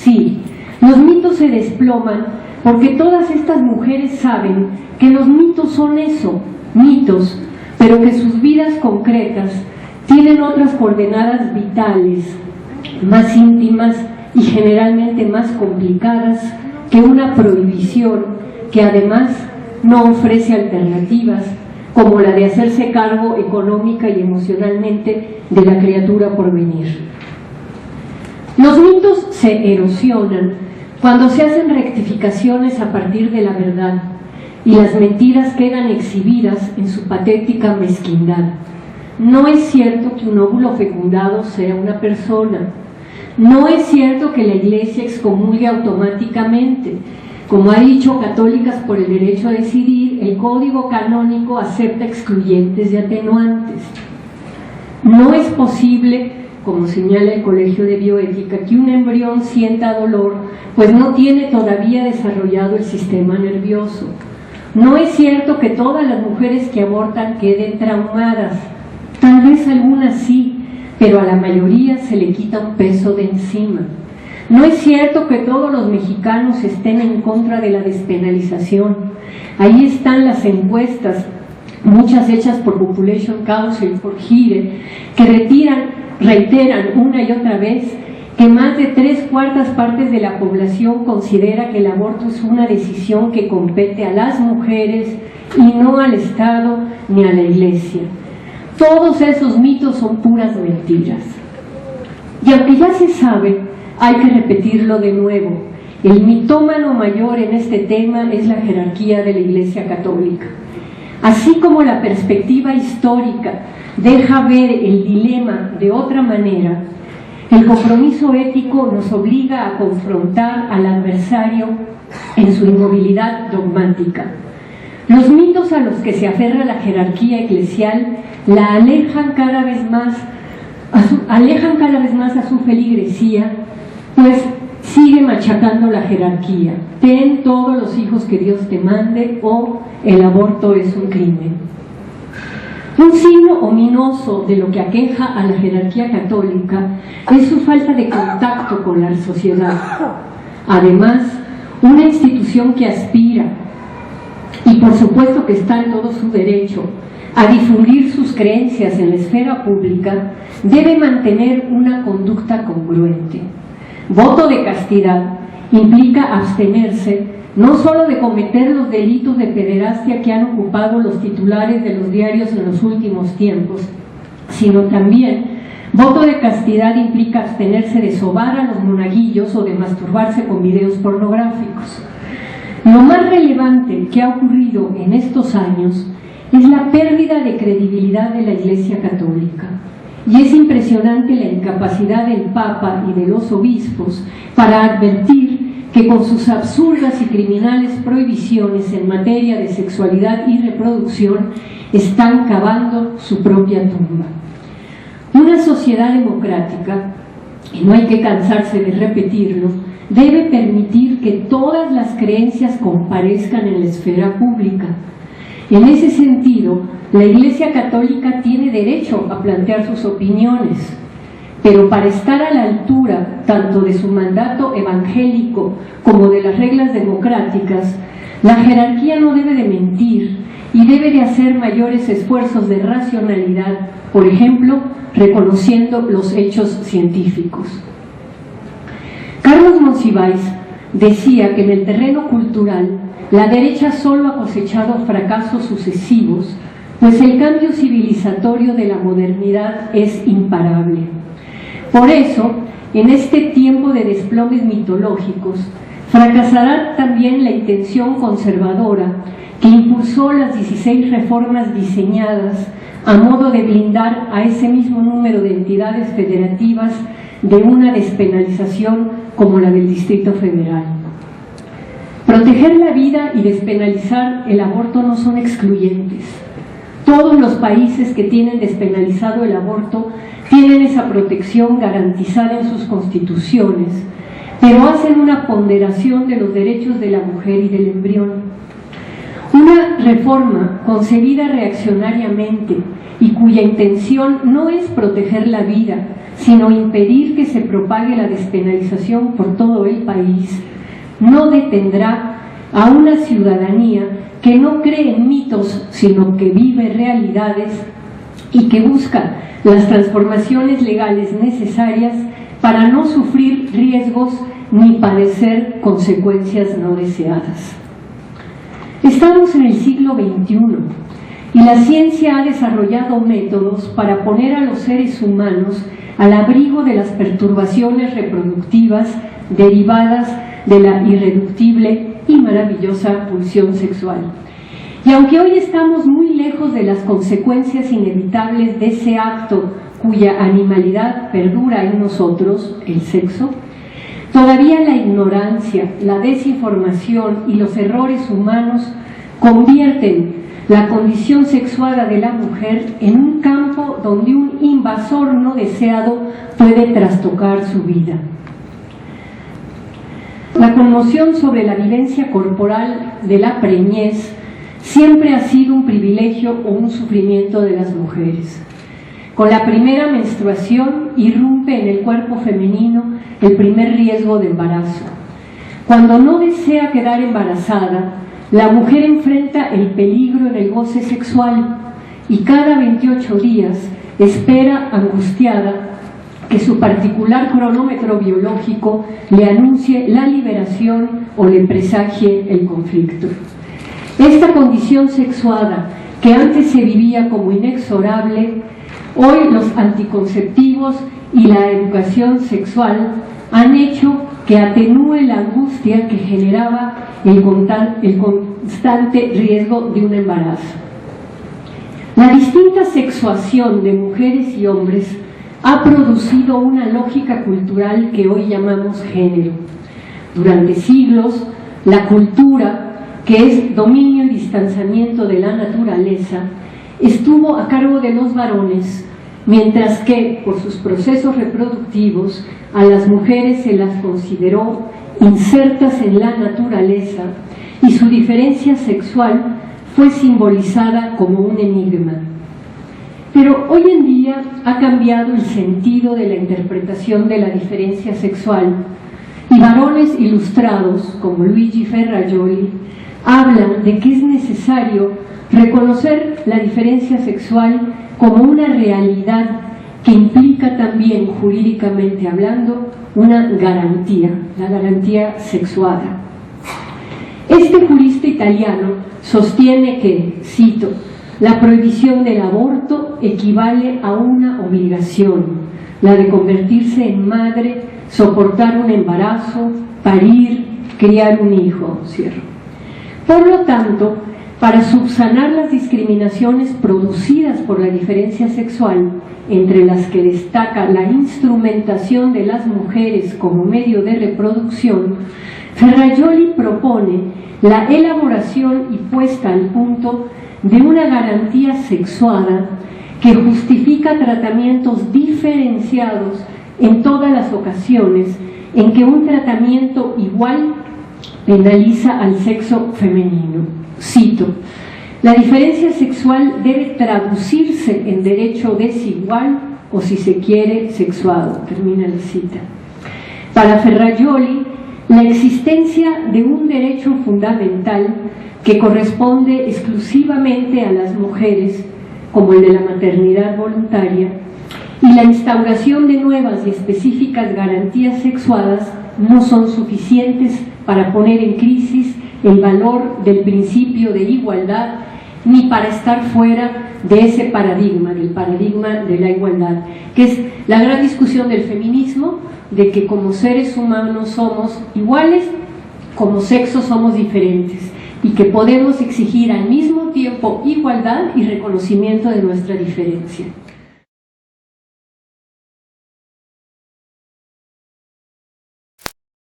Sí, los mitos se desploman porque todas estas mujeres saben que los mitos son eso, mitos, pero que sus vidas concretas tienen otras coordenadas vitales, más íntimas y generalmente más complicadas que una prohibición que además no ofrece alternativas como la de hacerse cargo económica y emocionalmente de la criatura por venir. Los mitos se erosionan cuando se hacen rectificaciones a partir de la verdad y las mentiras quedan exhibidas en su patética mezquindad. No es cierto que un óvulo fecundado sea una persona. No es cierto que la Iglesia excomulgue automáticamente. Como ha dicho Católicas por el Derecho a Decidir, el Código Canónico acepta excluyentes y atenuantes. No es posible, como señala el Colegio de Bioética, que un embrión sienta dolor, pues no tiene todavía desarrollado el sistema nervioso. No es cierto que todas las mujeres que abortan queden traumadas. Tal vez algunas sí, pero a la mayoría se le quita un peso de encima. No es cierto que todos los mexicanos estén en contra de la despenalización. Ahí están las encuestas, muchas hechas por Population Council, por GIRE, que reiteran una y otra vez que más de 3/4 partes de la población considera que el aborto es una decisión que compete a las mujeres y no al Estado ni a la Iglesia. Todos esos mitos son puras mentiras. Y aunque ya se sabe, hay que repetirlo de nuevo. El mitómano mayor en este tema es la jerarquía de la Iglesia Católica. Así como la perspectiva histórica deja ver el dilema de otra manera, el compromiso ético nos obliga a confrontar al adversario en su inmovilidad dogmática. Los mitos a los que se aferra la jerarquía eclesial la alejan cada vez más a su feligresía, pues sigue machacando la jerarquía. Ten todos los hijos que Dios te mande, o el aborto es un crimen. Un signo ominoso de lo que aqueja a la jerarquía católica es su falta de contacto con la sociedad. Además, una institución que aspira, y por supuesto que está en todo su derecho, a difundir sus creencias en la esfera pública, debe mantener una conducta congruente. Voto de castidad implica abstenerse no solo de cometer los delitos de pederastia que han ocupado los titulares de los diarios en los últimos tiempos, sino también voto de castidad implica abstenerse de sobar a los monaguillos o de masturbarse con videos pornográficos. Lo más relevante que ha ocurrido en estos años es la pérdida de credibilidad de la Iglesia Católica. Y es impresionante la incapacidad del Papa y de los obispos para advertir que con sus absurdas y criminales prohibiciones en materia de sexualidad y reproducción están cavando su propia tumba. Una sociedad democrática, y no hay que cansarse de repetirlo, debe permitir que todas las creencias comparezcan en la esfera pública. En ese sentido, la Iglesia Católica tiene derecho a plantear sus opiniones, pero para estar a la altura tanto de su mandato evangélico como de las reglas democráticas, la jerarquía no debe de mentir y debe de hacer mayores esfuerzos de racionalidad, por ejemplo, reconociendo los hechos científicos. Carlos Monsiváis decía que en el terreno cultural la derecha solo ha cosechado fracasos sucesivos, pues el cambio civilizatorio de la modernidad es imparable. Por eso, en este tiempo de desplomes mitológicos, fracasará también la intención conservadora que impulsó las 16 reformas diseñadas a modo de blindar a ese mismo número de entidades federativas de una despenalización como la del Distrito Federal. Proteger la vida y despenalizar el aborto no son excluyentes. Todos los países que tienen despenalizado el aborto tienen esa protección garantizada en sus constituciones, pero hacen una ponderación de los derechos de la mujer y del embrión. Una reforma concebida reaccionariamente y cuya intención no es proteger la vida, sino impedir que se propague la despenalización por todo el país, no detendrá a una ciudadanía que no cree en mitos, sino que vive realidades y que busca las transformaciones legales necesarias para no sufrir riesgos ni padecer consecuencias no deseadas. Estamos en el siglo XXI y la ciencia ha desarrollado métodos para poner a los seres humanos al abrigo de las perturbaciones reproductivas derivadas de la irreductible y maravillosa pulsión sexual. Y aunque hoy estamos muy lejos de las consecuencias inevitables de ese acto cuya animalidad perdura en nosotros, el sexo, todavía la ignorancia, la desinformación y los errores humanos convierten la condición sexuada de la mujer en un campo donde un invasor no deseado puede trastocar su vida. La conmoción sobre la vivencia corporal de la preñez siempre ha sido un privilegio o un sufrimiento de las mujeres. Con la primera menstruación irrumpe en el cuerpo femenino el primer riesgo de embarazo. Cuando no desea quedar embarazada, la mujer enfrenta el peligro en el goce sexual y cada 28 días espera angustiada que su particular cronómetro biológico le anuncie la liberación o le presagie el conflicto. Esta condición sexuada, que antes se vivía como inexorable, hoy los anticonceptivos y la educación sexual han hecho que atenúe la angustia que generaba el constante riesgo de un embarazo. La distinta sexuación de mujeres y hombres ha producido una lógica cultural que hoy llamamos género. Durante siglos, la cultura, que es dominio y distanciamiento de la naturaleza, estuvo a cargo de los varones, mientras que, por sus procesos reproductivos, a las mujeres se las consideró insertas en la naturaleza y su diferencia sexual fue simbolizada como un enigma. Pero hoy en día ha cambiado el sentido de la interpretación de la diferencia sexual y varones ilustrados como Luigi Ferrajoli hablan de que es necesario reconocer la diferencia sexual como una realidad que implica también, jurídicamente hablando, una garantía, la garantía sexuada. Este jurista italiano sostiene que, cito, la prohibición del aborto equivale a una obligación, la de convertirse en madre, soportar un embarazo, parir, criar un hijo, cierro. Por lo tanto, para subsanar las discriminaciones producidas por la diferencia sexual, entre las que destaca la instrumentación de las mujeres como medio de reproducción, Ferrajoli propone la elaboración y puesta al punto de una garantía sexuada que justifica tratamientos diferenciados en todas las ocasiones en que un tratamiento igual penaliza al sexo femenino. Cito, la diferencia sexual debe traducirse en derecho desigual o, si se quiere, sexuado. Termina la cita. Para Ferrajoli, la existencia de un derecho fundamental que corresponde exclusivamente a las mujeres, como el de la maternidad voluntaria, y la instauración de nuevas y específicas garantías sexuadas no son suficientes para poner en crisis el valor del principio de igualdad ni para estar fuera de ese paradigma, del paradigma de la igualdad, que es la gran discusión del feminismo, de que como seres humanos somos iguales, como sexos somos diferentes y que podemos exigir al mismo tiempo igualdad y reconocimiento de nuestra diferencia.